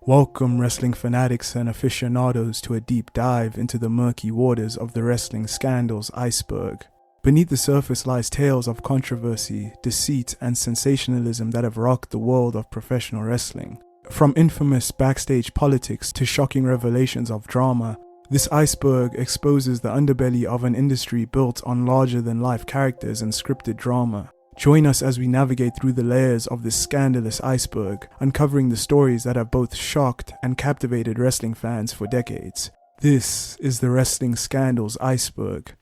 Welcome, wrestling fanatics and aficionados, to a deep dive into the murky waters of the Wrestling Scandals Iceberg. Beneath the surface lies tales of controversy, deceit, and sensationalism that have rocked the world of professional wrestling. From infamous backstage politics to shocking revelations of drama, this iceberg exposes the underbelly of an industry built on larger-than-life characters and scripted drama. Join us as we navigate through the layers of this scandalous iceberg, uncovering the stories that have both shocked and captivated wrestling fans for decades. This is the Wrestling Scandals Iceberg.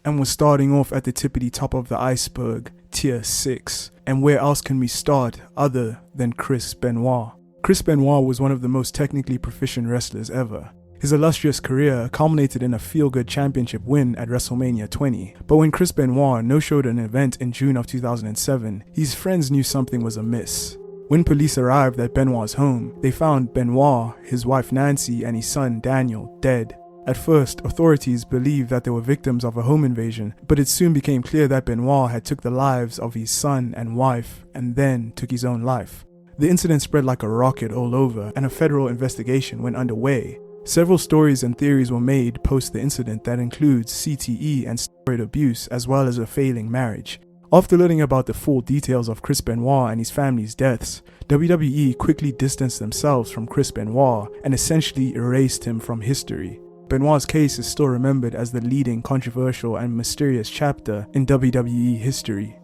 And we're starting off at the tippity top of the iceberg, Tier 6. And where else can we start other than Chris Benoit? Chris Benoit was one of the most technically proficient wrestlers ever. His illustrious career culminated in a feel-good championship win at WrestleMania 20, but when Chris Benoit no-showed an event in June of 2007, his friends knew something was amiss. When police arrived at Benoit's home, they found Benoit, his wife Nancy, and his son Daniel dead. At first, authorities believed that they were victims of a home invasion, but it soon became clear that Benoit had took the lives of his son and wife, and then took his own life. The incident spread like a rocket all over, and a federal investigation went underway. Several stories and theories were made post the incident that includes CTE and steroid abuse, as well as a failing marriage. After learning about the full details of Chris Benoit and his family's deaths, WWE quickly distanced themselves from Chris Benoit and essentially erased him from history. Benoit's case is still remembered as the leading controversial and mysterious chapter in WWE history.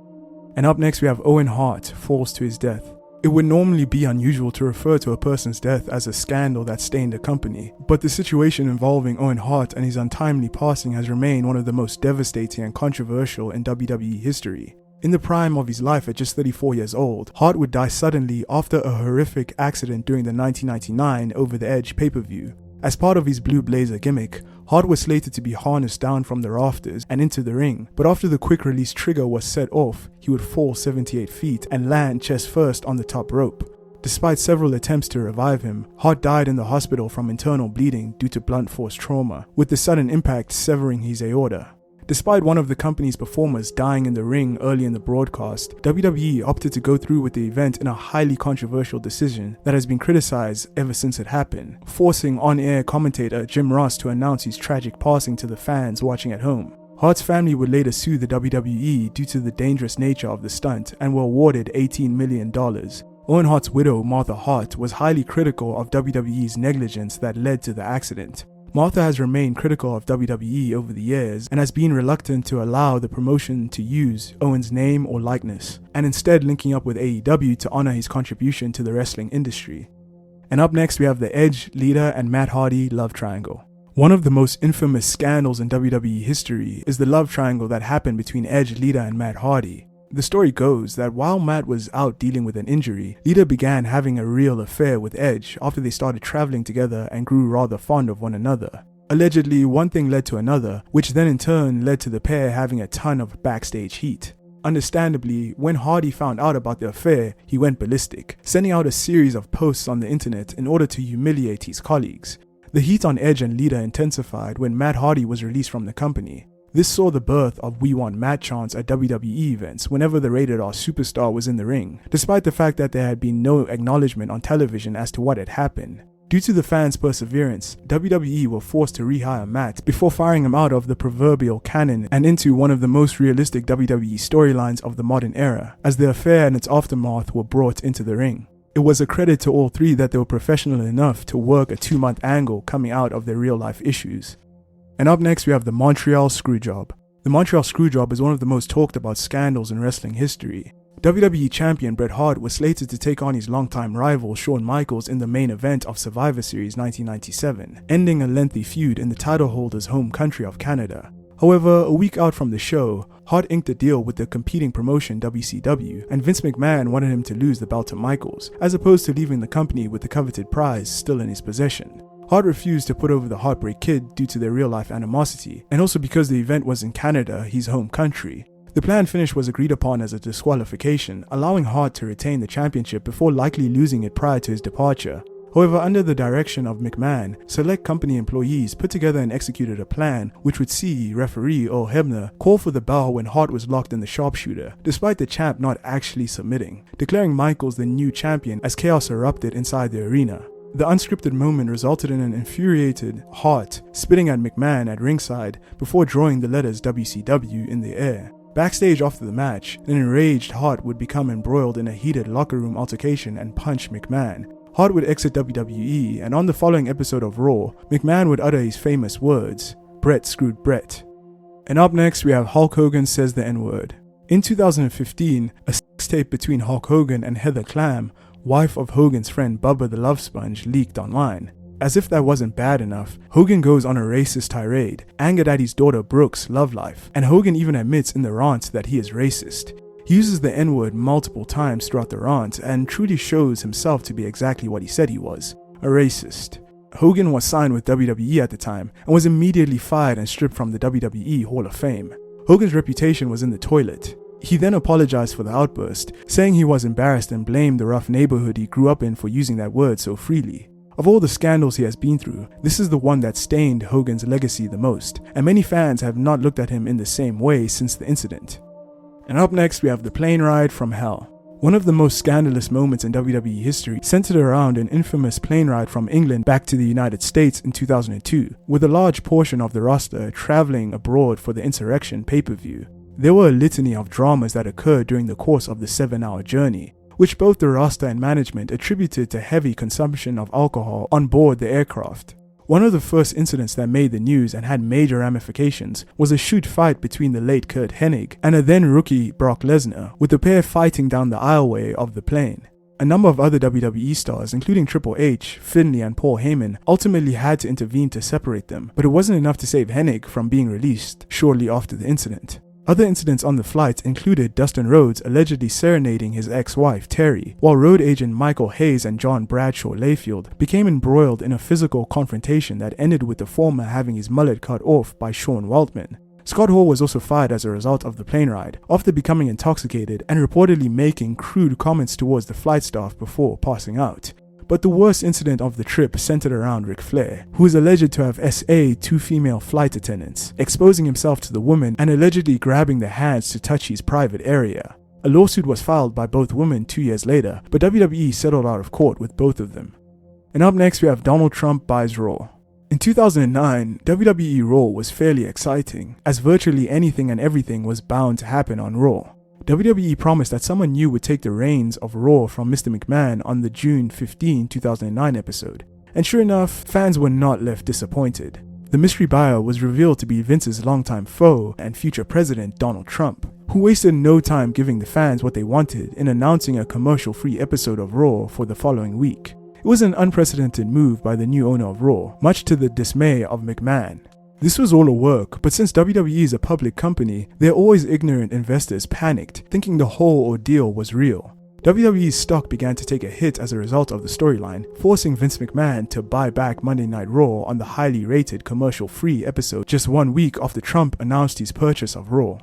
And up next we have Owen Hart falls to his death. It would normally be unusual to refer to a person's death as a scandal that stained a company, but the situation involving Owen Hart and his untimely passing has remained one of the most devastating and controversial in WWE history. In the prime of his life at just 34 years old, Hart would die suddenly after a horrific accident during the 1999 Over the Edge pay-per-view. As part of his Blue Blazer gimmick, Hart was slated to be harnessed down from the rafters and into the ring, but after the quick release trigger was set off, he would fall 78 feet and land chest first on the top rope. Despite several attempts to revive him, Hart died in the hospital from internal bleeding due to blunt force trauma, with the sudden impact severing his aorta. Despite one of the company's performers dying in the ring early in the broadcast, WWE opted to go through with the event in a highly controversial decision that has been criticized ever since it happened, forcing on-air commentator Jim Ross to announce his tragic passing to the fans watching at home. Hart's family would later sue the WWE due to the dangerous nature of the stunt and were awarded $18 million. Owen Hart's widow, Martha Hart, was highly critical of WWE's negligence that led to the accident. Martha has remained critical of WWE over the years and has been reluctant to allow the promotion to use Owen's name or likeness, and instead linking up with AEW to honor his contribution to the wrestling industry. And up next we have the Edge, Lita, and Matt Hardy love triangle. One of the most infamous scandals in WWE history is the love triangle that happened between Edge, Lita, and Matt Hardy. The story goes that while Matt was out dealing with an injury, Lita began having a real affair with Edge after they started traveling together and grew rather fond of one another. Allegedly, one thing led to another, which then in turn led to the pair having a ton of backstage heat. Understandably, when Hardy found out about the affair, he went ballistic, sending out a series of posts on the internet in order to humiliate his colleagues. The heat on Edge and Lita intensified when Matt Hardy was released from the company. This saw the birth of "We Want Matt" chants at WWE events whenever the rated R superstar was in the ring, despite the fact that there had been no acknowledgement on television as to what had happened. Due to the fans' perseverance, WWE were forced to rehire Matt before firing him out of the proverbial canon and into one of the most realistic WWE storylines of the modern era, as the affair and its aftermath were brought into the ring. It was a credit to all three that they were professional enough to work a 2-month angle coming out of their real-life issues. And up next we have the Montreal Screwjob. The Montreal Screwjob is one of the most talked about scandals in wrestling history. WWE champion Bret Hart was slated to take on his longtime rival Shawn Michaels in the main event of Survivor Series 1997, ending a lengthy feud in the title holder's home country of Canada. However, a week out from the show, Hart inked a deal with the competing promotion WCW, and Vince McMahon wanted him to lose the belt to Michaels, as opposed to leaving the company with the coveted prize still in his possession. Hart refused to put over the Heartbreak Kid due to their real-life animosity, and also because the event was in Canada, his home country. The planned finish was agreed upon as a disqualification, allowing Hart to retain the championship before likely losing it prior to his departure. However, under the direction of McMahon, select company employees put together and executed a plan which would see referee Earl Hebner call for the bell when Hart was locked in the sharpshooter, despite the champ not actually submitting, declaring Michaels the new champion as chaos erupted inside the arena. The unscripted moment resulted in an infuriated Hart spitting at McMahon at ringside before drawing the letters WCW in the air. Backstage after the match, an enraged Hart would become embroiled in a heated locker room altercation and punch McMahon. Hart would exit WWE, and on the following episode of Raw, McMahon would utter his famous words, "Brett screwed Brett." And up next we have Hulk Hogan says the N-word. In 2015, a sex tape between Hulk Hogan and Heather Clam, wife of Hogan's friend Bubba the Love Sponge, leaked online. As if that wasn't bad enough, Hogan goes on a racist tirade, angered at his daughter Brooke's love life, and Hogan even admits in the rant that he is racist. He uses the N-word multiple times throughout the rant and truly shows himself to be exactly what he said he was, a racist. Hogan was signed with WWE at the time and was immediately fired and stripped from the WWE Hall of Fame. Hogan's reputation was in the toilet. He then apologized for the outburst, saying he was embarrassed and blamed the rough neighborhood he grew up in for using that word so freely. Of all the scandals he has been through, this is the one that stained Hogan's legacy the most, and many fans have not looked at him in the same way since the incident. And up next we have the plane ride from hell. One of the most scandalous moments in WWE history centered around an infamous plane ride from England back to the United States in 2002, with a large portion of the roster traveling abroad for the Insurrection pay-per-view. There were a litany of dramas that occurred during the course of the 7-hour journey, which both the roster and management attributed to heavy consumption of alcohol on board the aircraft. One of the first incidents that made the news and had major ramifications was a shoot fight between the late Curt Hennig and a then rookie Brock Lesnar, with the pair fighting down the aisleway of the plane. A number of other WWE stars, including Triple H, Finlay and Paul Heyman, ultimately had to intervene to separate them, but it wasn't enough to save Hennig from being released shortly after the incident. Other incidents on the flight included Dustin Rhodes allegedly serenading his ex-wife Terry, while road agent Michael Hayes and John Bradshaw Layfield became embroiled in a physical confrontation that ended with the former having his mullet cut off by Sean Waltman. Scott Hall was also fired as a result of the plane ride, after becoming intoxicated and reportedly making crude comments towards the flight staff before passing out. But the worst incident of the trip centered around Ric Flair, who is alleged to have SA'd 2 female flight attendants, exposing himself to the women and allegedly grabbing their hands to touch his private area. A lawsuit was filed by both women 2 years later, but WWE settled out of court with both of them. And up next we have Donald Trump buys Raw. In 2009, WWE Raw was fairly exciting, as virtually anything and everything was bound to happen on Raw. WWE promised that someone new would take the reins of Raw from Mr. McMahon on the June 15, 2009 episode. And sure enough, fans were not left disappointed. The mystery buyer was revealed to be Vince's longtime foe and future president Donald Trump, who wasted no time giving the fans what they wanted in announcing a commercial-free episode of Raw for the following week. It was an unprecedented move by the new owner of Raw, much to the dismay of McMahon. This was all a work, but since WWE is a public company, their always ignorant investors panicked, thinking the whole ordeal was real. WWE's stock began to take a hit as a result of the storyline, forcing Vince McMahon to buy back Monday Night Raw on the highly rated commercial-free episode just 1 week after Trump announced his purchase of Raw.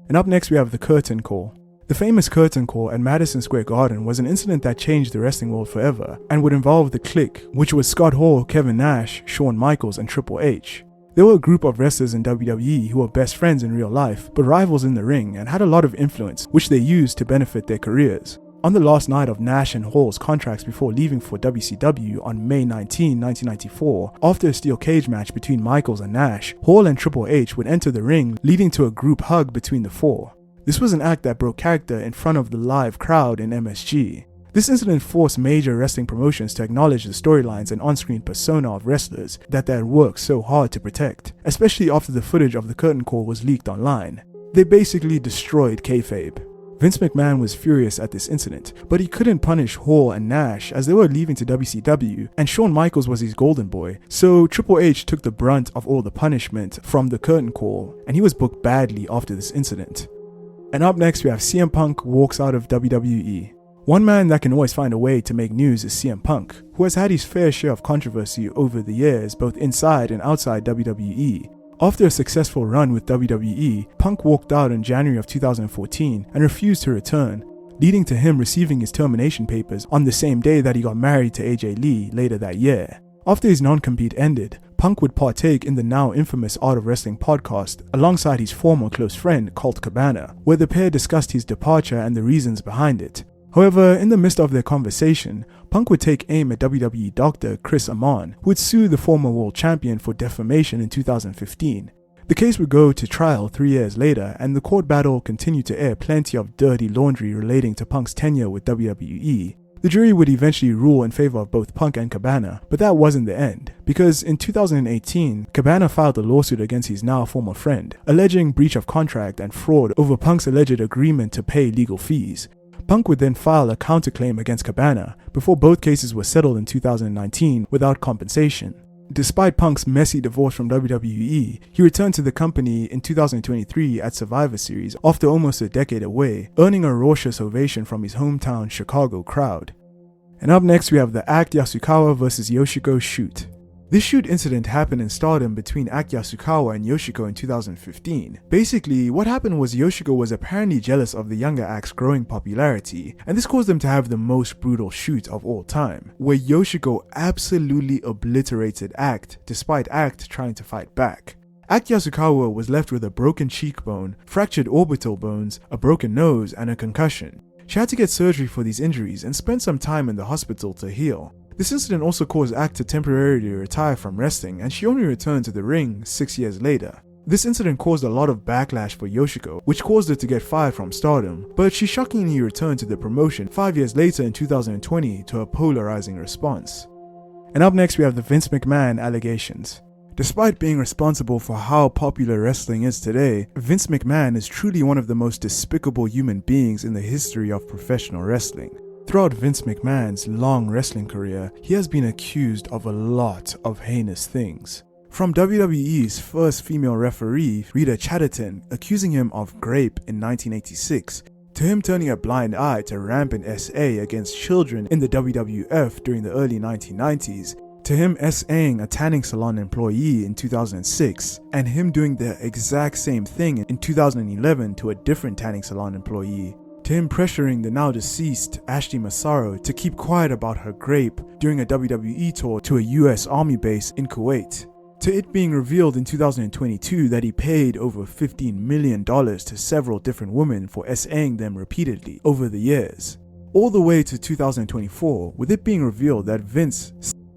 And up next we have the curtain call. The famous curtain call at Madison Square Garden was an incident that changed the wrestling world forever and would involve the Clique, which was Scott Hall, Kevin Nash, Shawn Michaels and Triple H. There were a group of wrestlers in WWE who were best friends in real life, but rivals in the ring and had a lot of influence, which they used to benefit their careers. On the last night of Nash and Hall's contracts before leaving for WCW on May 19, 1994, after a steel cage match between Michaels and Nash, Hall and Triple H would enter the ring, leading to a group hug between the four. This was an act that broke character in front of the live crowd in MSG. This incident forced major wrestling promotions to acknowledge the storylines and on-screen persona of wrestlers that they had worked so hard to protect, especially after the footage of the curtain call was leaked online. They basically destroyed kayfabe. Vince McMahon was furious at this incident, but he couldn't punish Hall and Nash as they were leaving to WCW, and Shawn Michaels was his golden boy, so Triple H took the brunt of all the punishment from the curtain call, and he was booked badly after this incident. And up next we have CM Punk walks out of WWE. One man that can always find a way to make news is CM Punk, who has had his fair share of controversy over the years both inside and outside WWE. After a successful run with WWE, Punk walked out in January of 2014 and refused to return. leading to him receiving his termination papers on the same day that he got married to AJ Lee later that year. After his non-compete ended, Punk would partake in the now infamous Art of Wrestling podcast alongside his former close friend Colt Cabana, where the pair discussed his departure and the reasons behind it. However, in the midst of their conversation, Punk would take aim at WWE doctor Chris Amon, who would sue the former world champion for defamation in 2015. The case would go to trial 3 years later, and the court battle continued to air plenty of dirty laundry relating to Punk's tenure with WWE. The jury would eventually rule in favor of both Punk and Cabana, but that wasn't the end, because in 2018, Cabana filed a lawsuit against his now former friend, alleging breach of contract and fraud over Punk's alleged agreement to pay legal fees. Punk would then file a counterclaim against Cabana, before both cases were settled in 2019 without compensation. Despite Punk's messy divorce from WWE, he returned to the company in 2023 at Survivor Series after almost a decade away, earning a raucous ovation from his hometown Chicago crowd. And up next we have the Act Yasukawa vs Yoshiko shoot. This shoot incident happened in Stardom between Act Yasukawa and Yoshiko in 2015. Basically, what happened was Yoshiko was apparently jealous of the younger Act's growing popularity, and this caused them to have the most brutal shoot of all time, where Yoshiko absolutely obliterated Act, despite Act trying to fight back. Act Yasukawa was left with a broken cheekbone, fractured orbital bones, a broken nose, and a concussion. She had to get surgery for these injuries and spent some time in the hospital to heal. This incident also caused Act to temporarily retire from wrestling, and she only returned to the ring 6 years later. This incident caused a lot of backlash for Yoshiko, which caused her to get fired from Stardom, but she shockingly returned to the promotion 5 years later in 2020 to a polarizing response. And up next we have the Vince McMahon allegations. Despite being responsible for how popular wrestling is today, Vince McMahon is truly one of the most despicable human beings in the history of professional wrestling. Throughout Vince McMahon's long wrestling career, he has been accused of a lot of heinous things. From WWE's first female referee, Rita Chatterton, accusing him of rape in 1986, to him turning a blind eye to rampant SA against children in the WWF during the early 1990s, to him SAing a tanning salon employee in 2006, and him doing the exact same thing in 2011 to a different tanning salon employee, to him pressuring the now deceased Ashley Massaro to keep quiet about her rape during a WWE tour to a US Army base in Kuwait, to it being revealed in 2022 that he paid over $15 million to several different women for SAing them repeatedly over the years, all the way to 2024 with it being revealed that Vince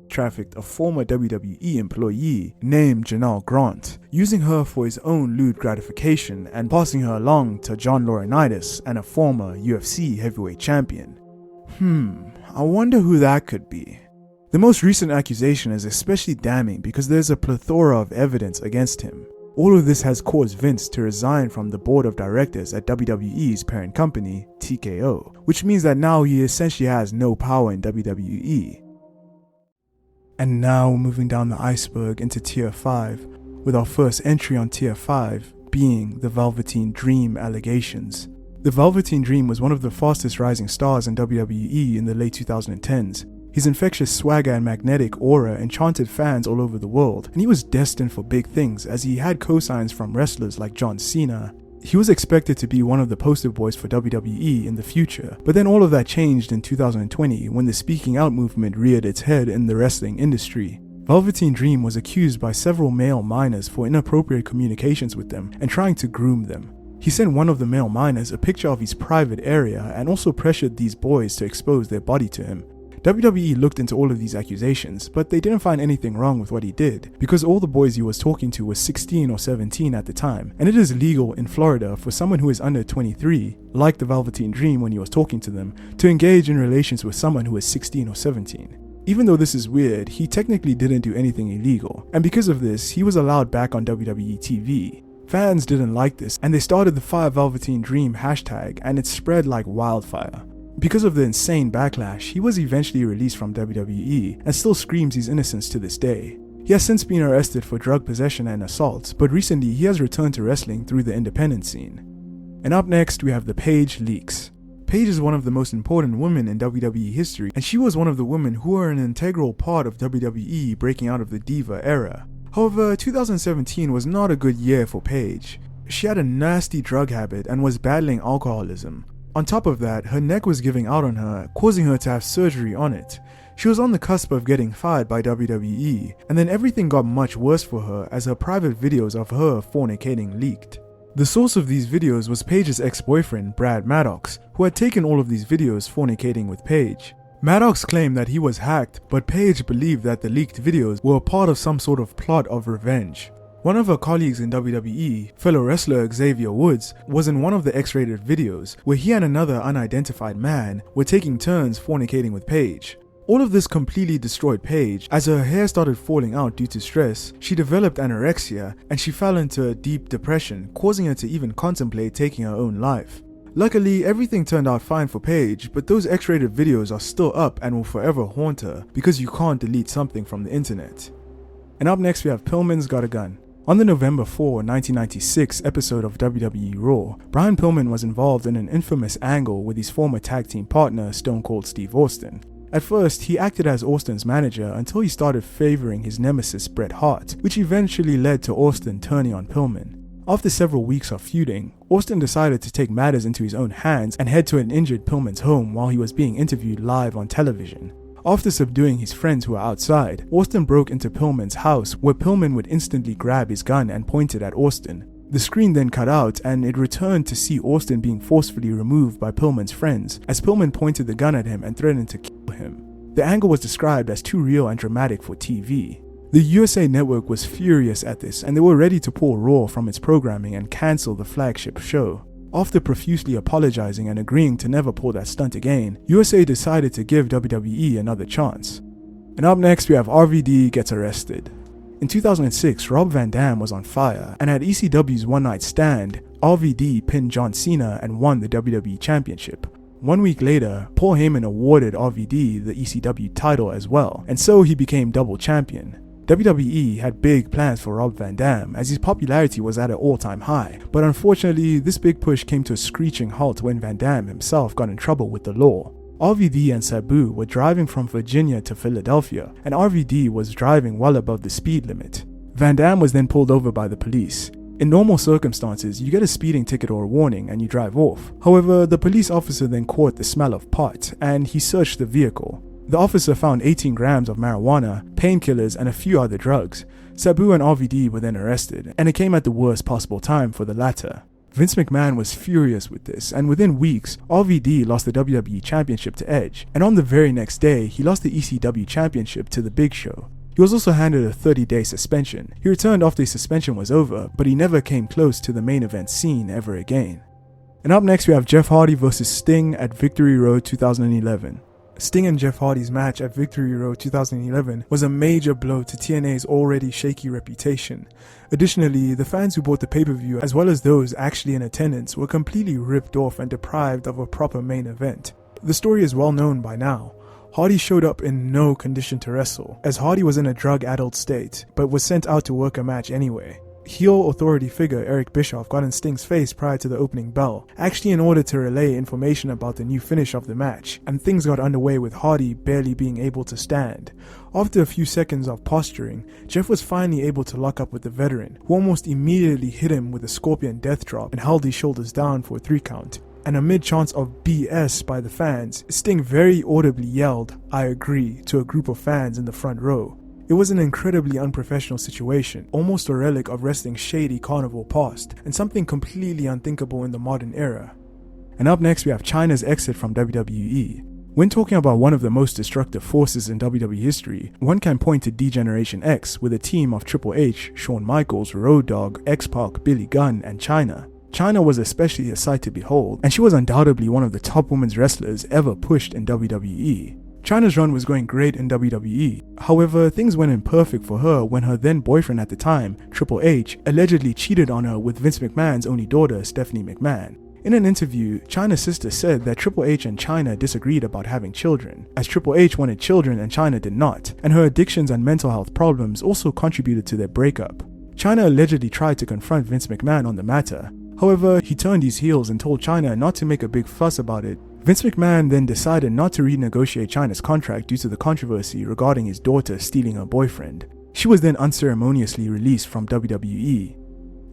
trafficked a former WWE employee named Janelle Grant, using her for his own lewd gratification and passing her along to John Laurinaitis and a former UFC heavyweight champion. I wonder who that could be. The most recent accusation is especially damning because there's a plethora of evidence against him. All of this has caused Vince to resign from the board of directors at WWE's parent company, TKO, which means that now he essentially has no power in WWE. And now moving down the iceberg into Tier 5, with our first entry on Tier 5 being the Velveteen Dream allegations. The Velveteen Dream was one of the fastest rising stars in WWE in the late 2010s. His infectious swagger and magnetic aura enchanted fans all over the world, and he was destined for big things as he had cosigns from wrestlers like John Cena. He was expected to be one of the poster boys for WWE in the future, but then all of that changed in 2020 when the speaking out movement reared its head in the wrestling industry. Velveteen Dream was accused by several male minors for inappropriate communications with them and trying to groom them. He sent one of the male minors a picture of his private area and also pressured these boys to expose their body to him. WWE looked into all of these accusations, but they didn't find anything wrong with what he did, because all the boys he was talking to were 16 or 17 at the time, and it is legal in Florida for someone who is under 23, like the Velveteen Dream when he was talking to them, to engage in relations with someone who is 16 or 17. Even though this is weird, he technically didn't do anything illegal, and because of this, he was allowed back on WWE TV. Fans didn't like this, and they started the Fire Velveteen Dream hashtag, and it spread like wildfire. Because of the insane backlash, he was eventually released from WWE and still screams his innocence to this day. He has since been arrested for drug possession and assault, but recently he has returned to wrestling through the independent scene. And up next we have the Paige Leaks. Paige is one of the most important women in WWE history, and she was one of the women who were an integral part of WWE breaking out of the Diva era. However, 2017 was not a good year for Paige. She had a nasty drug habit and was battling alcoholism. On top of that, her neck was giving out on her, causing her to have surgery on it. She was on the cusp of getting fired by WWE, and then everything got much worse for her as her private videos of her fornicating leaked. The source of these videos was Paige's ex-boyfriend, Brad Maddox, who had taken all of these videos fornicating with Paige. Maddox claimed that he was hacked, but Paige believed that the leaked videos were a part of some sort of plot of revenge. One of her colleagues in WWE, fellow wrestler Xavier Woods, was in one of the X-rated videos where he and another unidentified man were taking turns fornicating with Paige. All of this completely destroyed Paige. As her hair started falling out due to stress, she developed anorexia and she fell into a deep depression, causing her to even contemplate taking her own life. Luckily, everything turned out fine for Paige, but those X-rated videos are still up and will forever haunt her because you can't delete something from the internet. And up next we have Pillman's Got a Gun. On the November 4, 1996 episode of WWE Raw, Brian Pillman was involved in an infamous angle with his former tag team partner Stone Cold Steve Austin. At first, he acted as Austin's manager until he started favoring his nemesis Bret Hart, which eventually led to Austin turning on Pillman. After several weeks of feuding, Austin decided to take matters into his own hands and head to an injured Pillman's home while he was being interviewed live on television. After subduing his friends who were outside, Austin broke into Pillman's house where Pillman would instantly grab his gun and point it at Austin. The screen then cut out and it returned to see Austin being forcefully removed by Pillman's friends as Pillman pointed the gun at him and threatened to kill him. The angle was described as too real and dramatic for TV. The USA Network was furious at this and they were ready to pull Raw from its programming and cancel the flagship show. After profusely apologizing and agreeing to never pull that stunt again, USA decided to give WWE another chance. And up next we have RVD gets arrested. In 2006, Rob Van Dam was on fire, and at ECW's One Night Stand, RVD pinned John Cena and won the WWE Championship. 1 week later, Paul Heyman awarded RVD the ECW title as well, and so he became double champion. WWE had big plans for Rob Van Dam as his popularity was at an all-time high, but unfortunately this big push came to a screeching halt when Van Dam himself got in trouble with the law. RVD and Sabu were driving from Virginia to Philadelphia, and RVD was driving well above the speed limit. Van Dam was then pulled over by the police. In normal circumstances, you get a speeding ticket or a warning and you drive off. However, the police officer then caught the smell of pot and he searched the vehicle. The officer found 18 grams of marijuana, painkillers, and a few other drugs. Sabu and RVD were then arrested, and it came at the worst possible time for the latter. Vince McMahon was furious with this, and within weeks, RVD lost the WWE Championship to Edge, and on the very next day, he lost the ECW Championship to The Big Show. He was also handed a 30-day suspension. He returned after his suspension was over, but he never came close to the main event scene ever again. And up next, we have Jeff Hardy vs. Sting at Victory Road 2011. Sting and Jeff Hardy's match at Victory Road 2011 was a major blow to TNA's already shaky reputation. Additionally, the fans who bought the pay-per-view as well as those actually in attendance were completely ripped off and deprived of a proper main event. The story is well known by now. Hardy showed up in no condition to wrestle, as Hardy was in a drug-addled state, but was sent out to work a match anyway. Heel authority figure Eric Bischoff got in Sting's face prior to the opening bell, actually in order to relay information about the new finish of the match, and things got underway with Hardy barely being able to stand. After a few seconds of posturing, Jeff was finally able to lock up with the veteran, who almost immediately hit him with a scorpion death drop and held his shoulders down for a 3 count. And amid chants of BS by the fans, Sting very audibly yelled, "I agree," to a group of fans in the front row. It was an incredibly unprofessional situation, almost a relic of wrestling's shady carnival past, and something completely unthinkable in the modern era. And up next we have Chyna's exit from WWE. When talking about one of the most destructive forces in WWE history, one can point to D-Generation X with a team of Triple H, Shawn Michaels, Road Dogg, X-Pac, Billy Gunn, and Chyna. Chyna was especially a sight to behold, and she was undoubtedly one of the top women's wrestlers ever pushed in WWE. Chyna's run was going great in WWE. However, things went imperfect for her when her then boyfriend at the time, Triple H, allegedly cheated on her with Vince McMahon's only daughter, Stephanie McMahon. In an interview, Chyna's sister said that Triple H and Chyna disagreed about having children, as Triple H wanted children and Chyna did not, and her addictions and mental health problems also contributed to their breakup. Chyna allegedly tried to confront Vince McMahon on the matter. However, he turned his heels and told Chyna not to make a big fuss about it. Vince McMahon then decided not to renegotiate Chyna's contract due to the controversy regarding his daughter stealing her boyfriend. She was then unceremoniously released from WWE.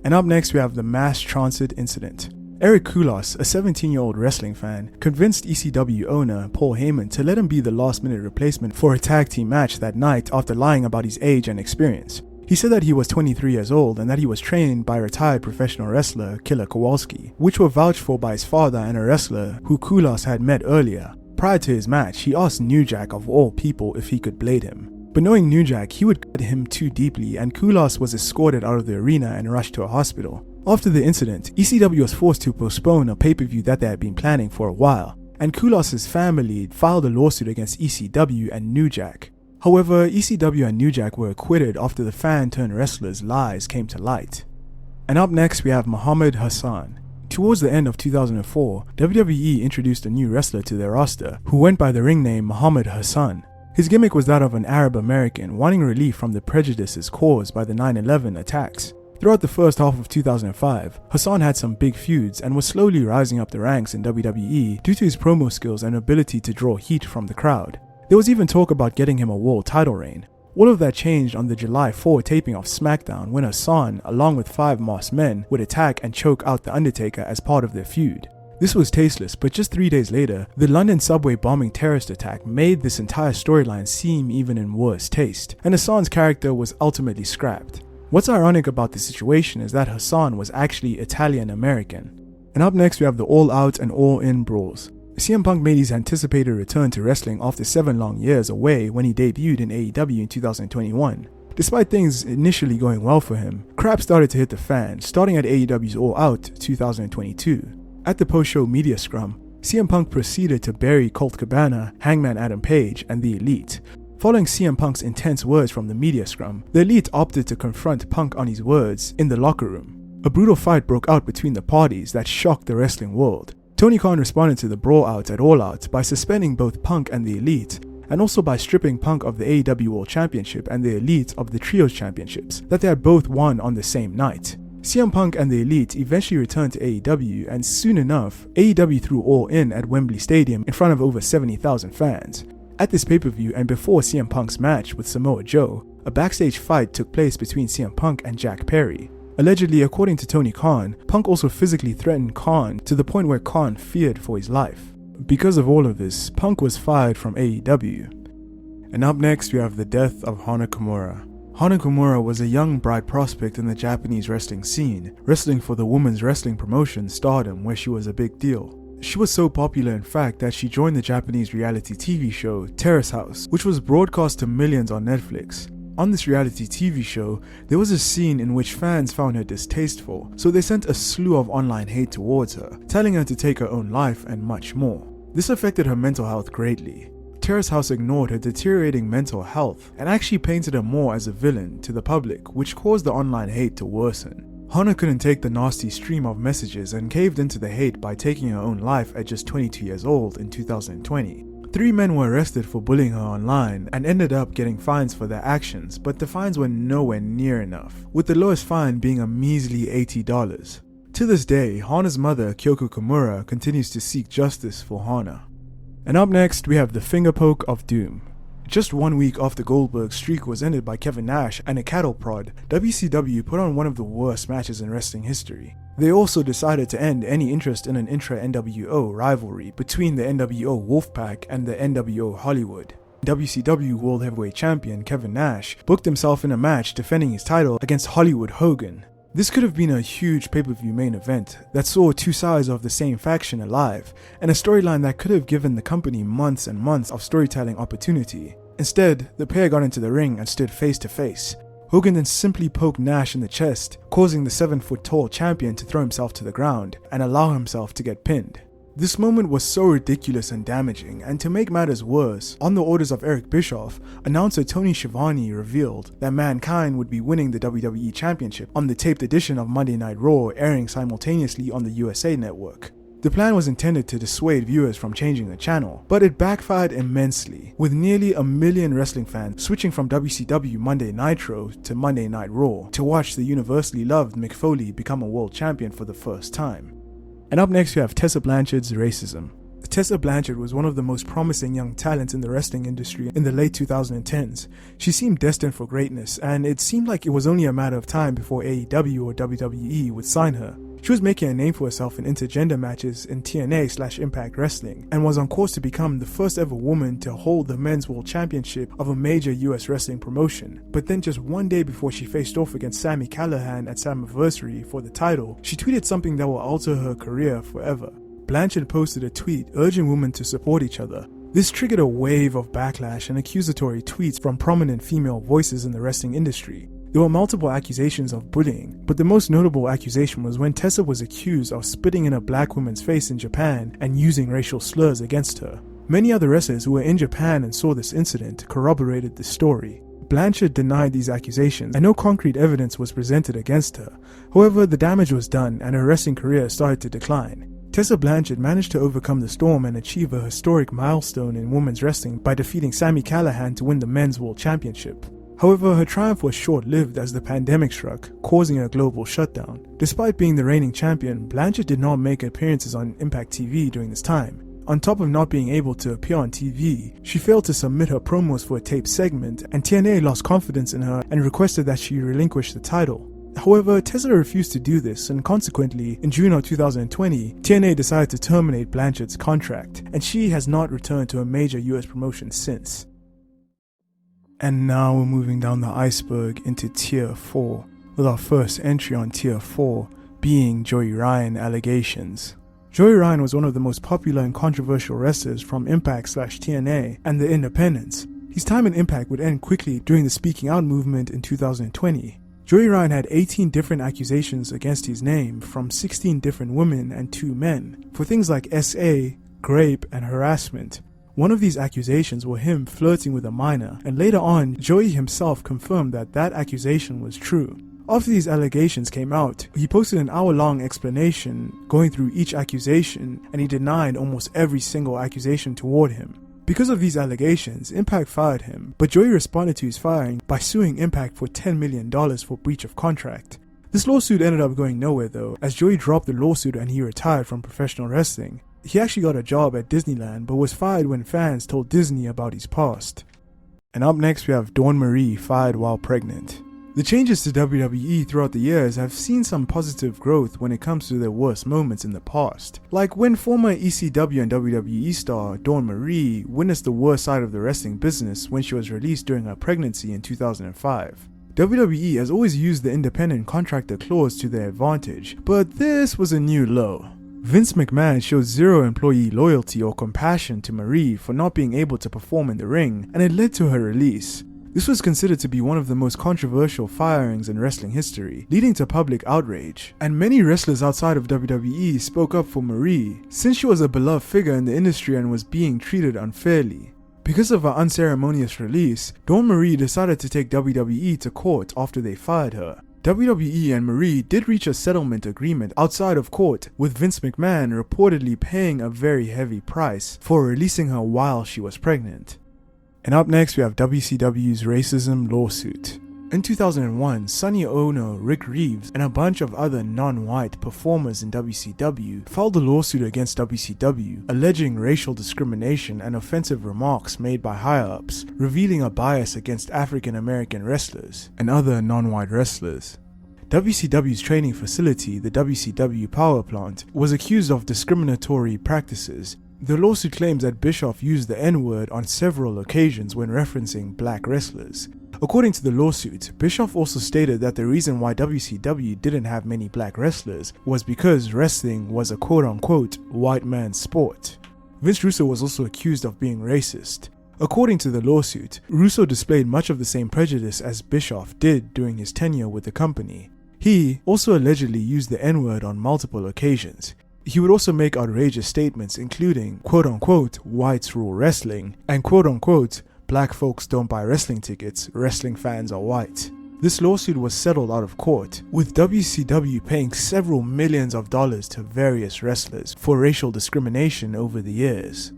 And up next we have the mass transit incident. Eric Koulos, a 17-year-old wrestling fan, convinced ECW owner Paul Heyman to let him be the last-minute replacement for a tag team match that night after lying about his age and experience. He said that he was 23 years old and that he was trained by retired professional wrestler Killer Kowalski, which were vouched for by his father and a wrestler who Koulos had met earlier. Prior to his match, he asked New Jack of all people if he could blade him. But knowing New Jack, he would cut him too deeply, and Koulos was escorted out of the arena and rushed to a hospital. After the incident, ECW was forced to postpone a pay-per-view that they had been planning for a while, and Koulos' family filed a lawsuit against ECW and New Jack. However, ECW and New Jack were acquitted after the fan-turned-wrestlers' lies came to light. And up next, we have Muhammad Hassan. Towards the end of 2004, WWE introduced a new wrestler to their roster, who went by the ring name Muhammad Hassan. His gimmick was that of an Arab American wanting relief from the prejudices caused by the 9/11 attacks. Throughout the first half of 2005, Hassan had some big feuds and was slowly rising up the ranks in WWE due to his promo skills and ability to draw heat from the crowd. There was even talk about getting him a world title reign. All of that changed on the July 4 taping of SmackDown when Hassan, along with 5 masked men, would attack and choke out The Undertaker as part of their feud. This was tasteless, but just 3 days later, the London subway bombing terrorist attack made this entire storyline seem even in worse taste, and Hassan's character was ultimately scrapped. What's ironic about this situation is that Hassan was actually Italian-American. And up next we have the all-out and all-in brawls. CM Punk made his anticipated return to wrestling after 7 long years away when he debuted in AEW in 2021. Despite things initially going well for him, crap started to hit the fan, starting at AEW's All Out 2022. At the post-show media scrum, CM Punk proceeded to bury Colt Cabana, Hangman Adam Page, and The Elite. Following CM Punk's intense words from the media scrum, The Elite opted to confront Punk on his words in the locker room. A brutal fight broke out between the parties that shocked the wrestling world. Tony Khan responded to the brawl out at All Out by suspending both Punk and The Elite, and also by stripping Punk of the AEW World Championship and The Elite of the Trios Championships that they had both won on the same night. CM Punk and The Elite eventually returned to AEW, and soon enough, AEW threw All In at Wembley Stadium in front of over 70,000 fans. At this pay-per-view and before CM Punk's match with Samoa Joe, a backstage fight took place between CM Punk and Jack Perry. Allegedly, according to Tony Khan, Punk also physically threatened Khan to the point where Khan feared for his life. Because of all of this, Punk was fired from AEW. And up next we have the death of Hana Kimura. Hana Kimura was a young bright prospect in the Japanese wrestling scene, wrestling for the women's wrestling promotion Stardom, where she was a big deal. She was so popular in fact that she joined the Japanese reality TV show Terrace House, which was broadcast to millions on Netflix. On this reality TV show, there was a scene in which fans found her distasteful, so they sent a slew of online hate towards her, telling her to take her own life and much more. This affected her mental health greatly. Terrace House ignored her deteriorating mental health and actually painted her more as a villain to the public, which caused the online hate to worsen. Hana couldn't take the nasty stream of messages and caved into the hate by taking her own life at just 22 years old in 2020. 3 men were arrested for bullying her online and ended up getting fines for their actions, but the fines were nowhere near enough, with the lowest fine being a measly $80. To this day, Hana's mother, Kyoko Kimura, continues to seek justice for Hana. And up next, we have the finger poke of doom. Just 1 week after Goldberg's streak was ended by Kevin Nash and a cattle prod, WCW put on one of the worst matches in wrestling history. They also decided to end any interest in an intra-NWO rivalry between the NWO Wolfpack and the NWO Hollywood. WCW World Heavyweight Champion Kevin Nash booked himself in a match defending his title against Hollywood Hogan. This could have been a huge pay-per-view main event that saw 2 sides of the same faction alive, and a storyline that could have given the company months and months of storytelling opportunity. Instead, the pair got into the ring and stood face to face. Hogan then simply poked Nash in the chest, causing the 7-foot-tall champion to throw himself to the ground and allow himself to get pinned. This moment was so ridiculous and damaging, and to make matters worse, on the orders of Eric Bischoff, announcer Tony Schiavone revealed that Mankind would be winning the WWE Championship on the taped edition of Monday Night Raw airing simultaneously on the USA Network. The plan was intended to dissuade viewers from changing the channel, but it backfired immensely, with nearly 1 million wrestling fans switching from WCW Monday Nitro to Monday Night Raw to watch the universally loved Mick Foley become a world champion for the first time. And up next we have Tessa Blanchard's racism. Tessa Blanchard was one of the most promising young talents in the wrestling industry in the late 2010s. She seemed destined for greatness, and it seemed like it was only a matter of time before AEW or WWE would sign her. She was making a name for herself in intergender matches in TNA/Impact Wrestling, and was on course to become the first ever woman to hold the Men's World Championship of a major US wrestling promotion. But then just one day before she faced off against Sami Callihan at Slammiversary for the title, she tweeted something that will alter her career forever. Blanchard posted a tweet urging women to support each other. This triggered a wave of backlash and accusatory tweets from prominent female voices in the wrestling industry. There were multiple accusations of bullying, but the most notable accusation was when Tessa was accused of spitting in a black woman's face in Japan and using racial slurs against her. Many other wrestlers who were in Japan and saw this incident corroborated the story. Blanchard denied these accusations and no concrete evidence was presented against her. However, the damage was done and her wrestling career started to decline. Tessa Blanchard managed to overcome the storm and achieve a historic milestone in women's wrestling by defeating Sami Callihan to win the Men's World Championship. However, her triumph was short-lived as the pandemic struck, causing a global shutdown. Despite being the reigning champion, Blanchard did not make appearances on Impact TV during this time. On top of not being able to appear on TV, she failed to submit her promos for a taped segment, and TNA lost confidence in her and requested that she relinquish the title. However, Tessa refused to do this, and consequently, in June of 2020, TNA decided to terminate Blanchard's contract, and she has not returned to a major US promotion since. And now we're moving down the iceberg into Tier 4, with our first entry on Tier 4 being Joey Ryan allegations. Joey Ryan was one of the most popular and controversial wrestlers from Impact/TNA and the Independents. His time in Impact would end quickly during the Speaking Out movement in 2020. Joey Ryan had 18 different accusations against his name from 16 different women and 2 men for things like SA, rape, and harassment. One of these accusations were him flirting with a minor, and later on, Joey himself confirmed that that accusation was true. After these allegations came out, he posted an hour-long explanation going through each accusation, and he denied almost every single accusation toward him. Because of these allegations, Impact fired him, but Joey responded to his firing by suing Impact for $10 million for breach of contract. This lawsuit ended up going nowhere though, as Joey dropped the lawsuit and he retired from professional wrestling. He actually got a job at Disneyland, but was fired when fans told Disney about his past. And up next we have Dawn Marie fired while pregnant. The changes to WWE throughout the years have seen some positive growth when it comes to their worst moments in the past. Like when former ECW and WWE star Dawn Marie witnessed the worst side of the wrestling business when she was released during her pregnancy in 2005. WWE has always used the independent contractor clause to their advantage, but this was a new low. Vince McMahon showed zero employee loyalty or compassion to Marie for not being able to perform in the ring, and it led to her release. This was considered to be one of the most controversial firings in wrestling history, leading to public outrage, and many wrestlers outside of WWE spoke up for Marie, since she was a beloved figure in the industry and was being treated unfairly. Because of her unceremonious release, Dawn Marie decided to take WWE to court after they fired her. WWE and Marie did reach a settlement agreement outside of court, with Vince McMahon reportedly paying a very heavy price for releasing her while she was pregnant. And up next we have WCW's racism lawsuit. In 2001, Sonny, Onoo, Rick Reeves, and a bunch of other non-white performers in WCW filed a lawsuit against WCW, alleging racial discrimination and offensive remarks made by higher-ups, revealing a bias against African American wrestlers and other non-white wrestlers. WCW's training facility, the WCW Power Plant, was accused of discriminatory practices. The lawsuit claims that Bischoff used the N-word on several occasions when referencing black wrestlers. According to the lawsuit, Bischoff also stated that the reason why WCW didn't have many black wrestlers was because wrestling was a quote-unquote white man's sport. Vince Russo was also accused of being racist. According to the lawsuit, Russo displayed much of the same prejudice as Bischoff did during his tenure with the company. He also allegedly used the N-word on multiple occasions. He would also make outrageous statements including quote-unquote whites rule wrestling and quote-unquote black folks don't buy wrestling tickets, wrestling fans are white. This lawsuit was settled out of court, with WCW paying several millions of dollars to various wrestlers for racial discrimination over the years.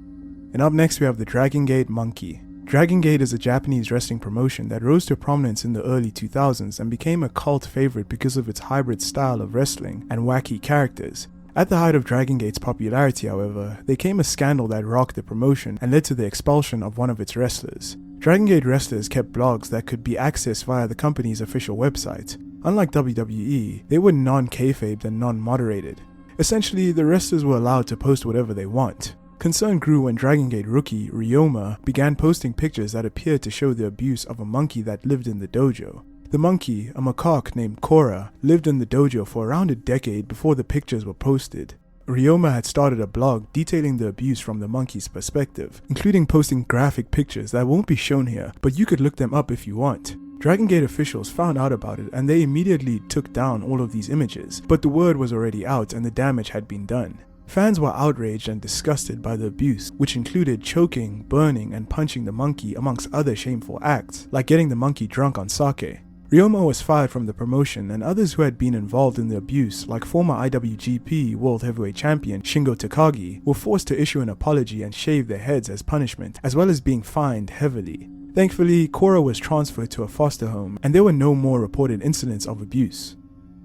And up next we have the Dragon Gate Monkey. Dragon Gate is a Japanese wrestling promotion that rose to prominence in the early 2000s and became a cult favorite because of its hybrid style of wrestling and wacky characters. At the height of Dragon Gate's popularity, however, there came a scandal that rocked the promotion and led to the expulsion of one of its wrestlers. Dragon Gate wrestlers kept blogs that could be accessed via the company's official website. Unlike WWE, they were non-kayfabed and non-moderated. Essentially, the wrestlers were allowed to post whatever they want. Concern grew when Dragon Gate rookie Ryoma began posting pictures that appeared to show the abuse of a monkey that lived in the dojo. The monkey, a macaque named Korra, lived in the dojo for around a decade before the pictures were posted. Ryoma had started a blog detailing the abuse from the monkey's perspective, including posting graphic pictures that won't be shown here, but you could look them up if you want. Dragon Gate officials found out about it and they immediately took down all of these images, but the word was already out and the damage had been done. Fans were outraged and disgusted by the abuse, which included choking, burning, and punching the monkey amongst other shameful acts, like getting the monkey drunk on sake. Ryoma was fired from the promotion, and others who had been involved in the abuse, like former IWGP World Heavyweight Champion Shingo Takagi, were forced to issue an apology and shave their heads as punishment, as well as being fined heavily. Thankfully, Korra was transferred to a foster home, and there were no more reported incidents of abuse.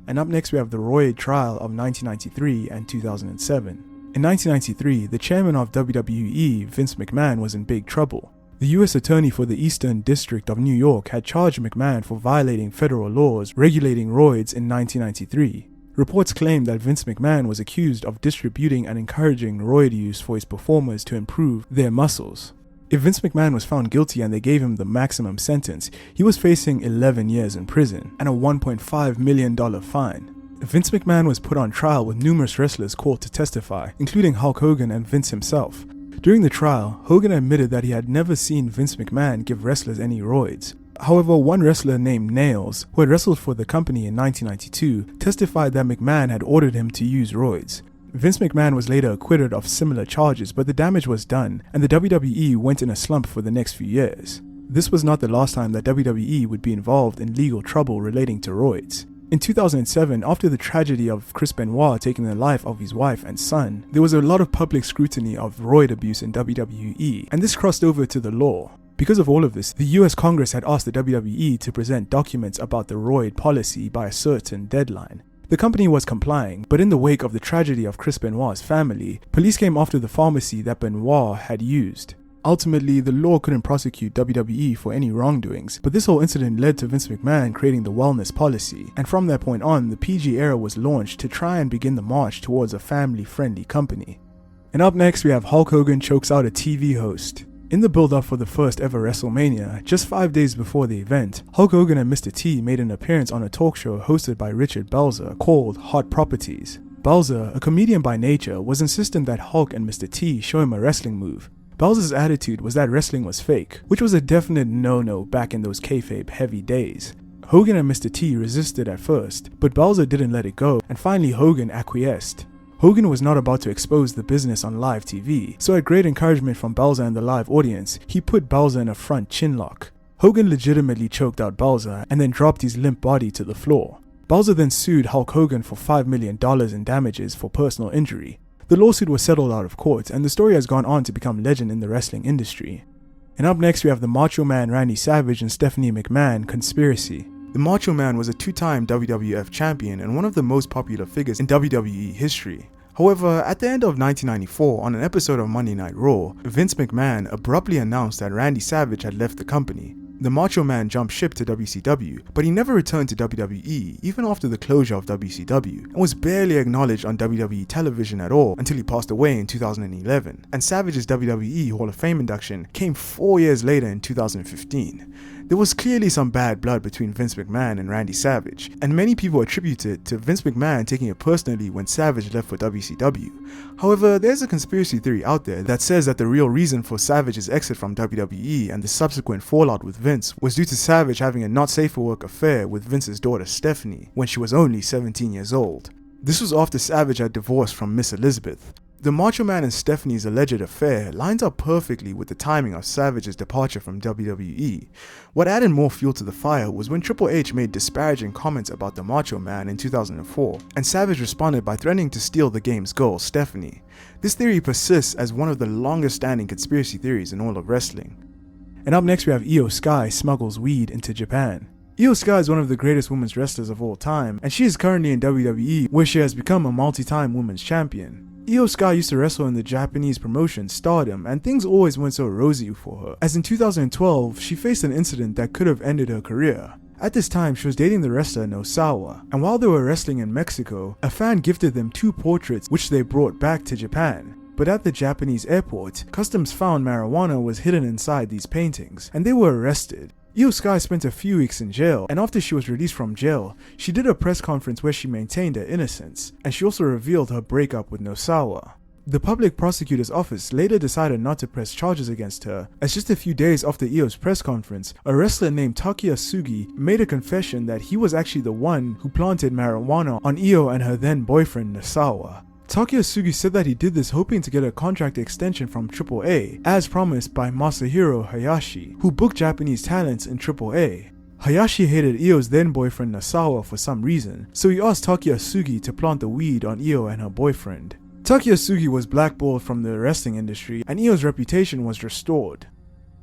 And up next we have the Royd trial of 1993 and 2007. In 1993, the chairman of WWE, Vince McMahon, was in big trouble. The U.S. Attorney for the Eastern District of New York had charged McMahon for violating federal laws regulating roids in 1993. Reports claimed that Vince McMahon was accused of distributing and encouraging roid use for his performers to improve their muscles. If Vince McMahon was found guilty and they gave him the maximum sentence, he was facing 11 years in prison and a $1.5 million fine. Vince McMahon was put on trial with numerous wrestlers called to testify, including Hulk Hogan and Vince himself. During the trial, Hogan admitted that he had never seen Vince McMahon give wrestlers any roids. However, one wrestler named Nails, who had wrestled for the company in 1992, testified that McMahon had ordered him to use roids. Vince McMahon was later acquitted of similar charges, but the damage was done, and the WWE went in a slump for the next few years. This was not the last time that WWE would be involved in legal trouble relating to roids. In 2007, after the tragedy of Chris Benoit taking the life of his wife and son, there was a lot of public scrutiny of roid abuse in WWE, and this crossed over to the law. Because of all of this, the US Congress had asked the WWE to present documents about the roid policy by a certain deadline. The company was complying, but in the wake of the tragedy of Chris Benoit's family, police came after the pharmacy that Benoit had used. Ultimately, the law couldn't prosecute WWE for any wrongdoings, but this whole incident led to Vince McMahon creating the wellness policy, and from that point on, the PG era was launched to try and begin the march towards a family-friendly company. And up next, we have Hulk Hogan chokes out a TV host. In the build-up for the first ever WrestleMania, just 5 days before the event, Hulk Hogan and Mr. T made an appearance on a talk show hosted by Richard Belzer called Hot Properties. Belzer, a comedian by nature, was insistent that Hulk and Mr. T show him a wrestling move. Belzer's attitude was that wrestling was fake, which was a definite no-no back in those kayfabe heavy days. Hogan and Mr. T resisted at first, but Belzer didn't let it go, and finally Hogan acquiesced. Hogan was not about to expose the business on live TV, so at great encouragement from Belzer and the live audience, he put Belzer in a front chinlock. Hogan legitimately choked out Belzer and then dropped his limp body to the floor. Belzer then sued Hulk Hogan for $5 million in damages for personal injury. The lawsuit was settled out of court, and the story has gone on to become legend in the wrestling industry. And up next we have the Macho Man Randy Savage and Stephanie McMahon conspiracy. The Macho Man was a two-time WWF champion and one of the most popular figures in WWE history. However, at the end of 1994, on an episode of Monday Night Raw, Vince McMahon abruptly announced that Randy Savage had left the company. The Macho Man jumped ship to WCW, but he never returned to WWE even after the closure of WCW, and was barely acknowledged on WWE television at all until he passed away in 2011, and Savage's WWE Hall of Fame induction came 4 years later in 2015. There was clearly some bad blood between Vince McMahon and Randy Savage, and many people attribute it to Vince McMahon taking it personally when Savage left for WCW. However, there's a conspiracy theory out there that says that the real reason for Savage's exit from WWE and the subsequent fallout with Vince was due to Savage having a not safe for work affair with Vince's daughter Stephanie when she was only 17 years old. This was after Savage had divorced from Miss Elizabeth. The Macho Man and Stephanie's alleged affair lines up perfectly with the timing of Savage's departure from WWE. What added more fuel to the fire was when Triple H made disparaging comments about the Macho Man in 2004, and Savage responded by threatening to steal the game's girl, Stephanie. This theory persists as one of the longest standing conspiracy theories in all of wrestling. And up next we have Iyo Sky smuggles weed into Japan. Iyo Sky is one of the greatest women's wrestlers of all time, and she is currently in WWE, where she has become a multi-time women's champion. Iyo Sky used to wrestle in the Japanese promotion Stardom, and things always went so rosy for her, as in 2012 she faced an incident that could have ended her career. At this time, she was dating the wrestler Nosawa, and while they were wrestling in Mexico, a fan gifted them 2 portraits which they brought back to Japan. But at the Japanese airport, customs found marijuana was hidden inside these paintings, and they were arrested. Iyo Sky spent a few weeks in jail, and after she was released from jail, she did a press conference where she maintained her innocence, and she also revealed her breakup with Nosawa. The public prosecutor's office later decided not to press charges against her, as just a few days after Iyo's press conference, a wrestler named Takuya Sugi made a confession that he was actually the one who planted marijuana on Iyo and her then boyfriend Nosawa. Takuya Sugi said that he did this hoping to get a contract extension from AAA, as promised by Masahiro Hayashi, who booked Japanese talents in AAA. Hayashi hated Iyo's then boyfriend Nosawa for some reason, so he asked Takuya Sugi to plant the weed on Iyo and her boyfriend. Takuya Sugi was blackballed from the wrestling industry, and Iyo's reputation was restored.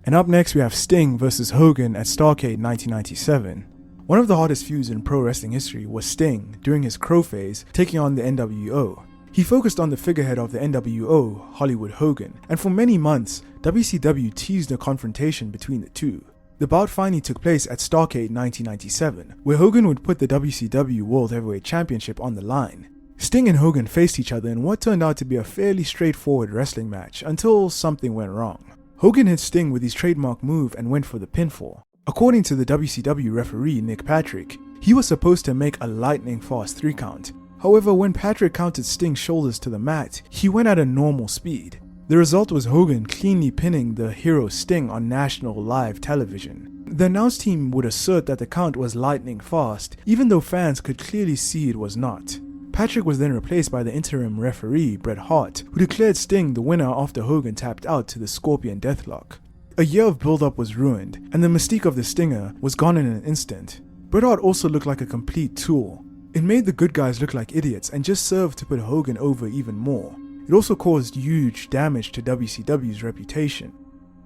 And up next we have Sting vs Hogan at Starrcade 1997. One of the hottest feuds in pro wrestling history was Sting, during his Crow phase, taking on the NWO. He focused on the figurehead of the NWO, Hollywood Hogan, and for many months, WCW teased a confrontation between the two. The bout finally took place at Starrcade 1997, where Hogan would put the WCW World Heavyweight Championship on the line. Sting and Hogan faced each other in what turned out to be a fairly straightforward wrestling match until something went wrong. Hogan hit Sting with his trademark move and went for the pinfall. According to the WCW referee Nick Patrick, he was supposed to make a lightning fast 3 count. However, when Patrick counted Sting's shoulders to the mat, he went at a normal speed. The result was Hogan cleanly pinning the hero Sting on national live television. The announce team would assert that the count was lightning fast, even though fans could clearly see it was not. Patrick was then replaced by the interim referee Bret Hart, who declared Sting the winner after Hogan tapped out to the Scorpion Deathlock. A year of build-up was ruined, and the mystique of the Stinger was gone in an instant. Bret Hart also looked like a complete tool. It made the good guys look like idiots and just served to put Hogan over even more. It also caused huge damage to WCW's reputation.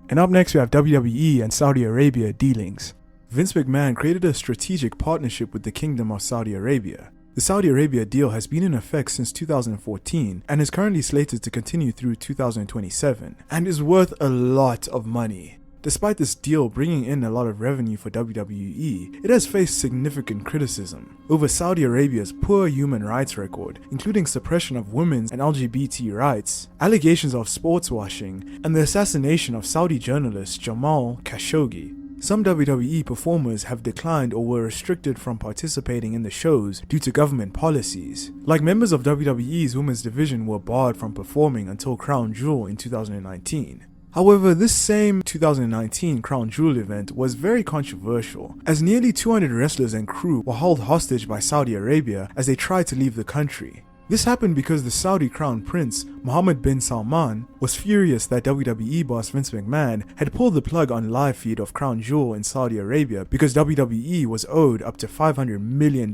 And up next we have WWE and Saudi Arabia dealings. Vince McMahon created a strategic partnership with the Kingdom of Saudi Arabia. The Saudi Arabia deal has been in effect since 2014 and is currently slated to continue through 2027 and is worth a lot of money. Despite this deal bringing in a lot of revenue for WWE, it has faced significant criticism over Saudi Arabia's poor human rights record, including suppression of women's and LGBT rights, allegations of sports washing, and the assassination of Saudi journalist Jamal Khashoggi. Some WWE performers have declined or were restricted from participating in the shows due to government policies. Like members of WWE's women's division were barred from performing until Crown Jewel in 2019. However, this same 2019 Crown Jewel event was very controversial, as nearly 200 wrestlers and crew were held hostage by Saudi Arabia as they tried to leave the country. This happened because the Saudi Crown Prince, Mohammed bin Salman, was furious that WWE boss Vince McMahon had pulled the plug on live feed of Crown Jewel in Saudi Arabia because WWE was owed up to $500 million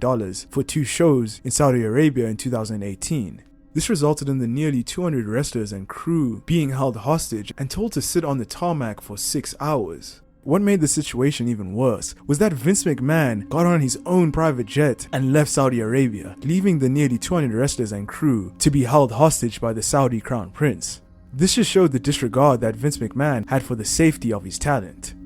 for 2 shows in Saudi Arabia in 2018. This resulted in the nearly 200 wrestlers and crew being held hostage and told to sit on the tarmac for 6 hours. What made the situation even worse was that Vince McMahon got on his own private jet and left Saudi Arabia, leaving the nearly 200 wrestlers and crew to be held hostage by the Saudi Crown Prince. This just showed the disregard that Vince McMahon had for the safety of his talent.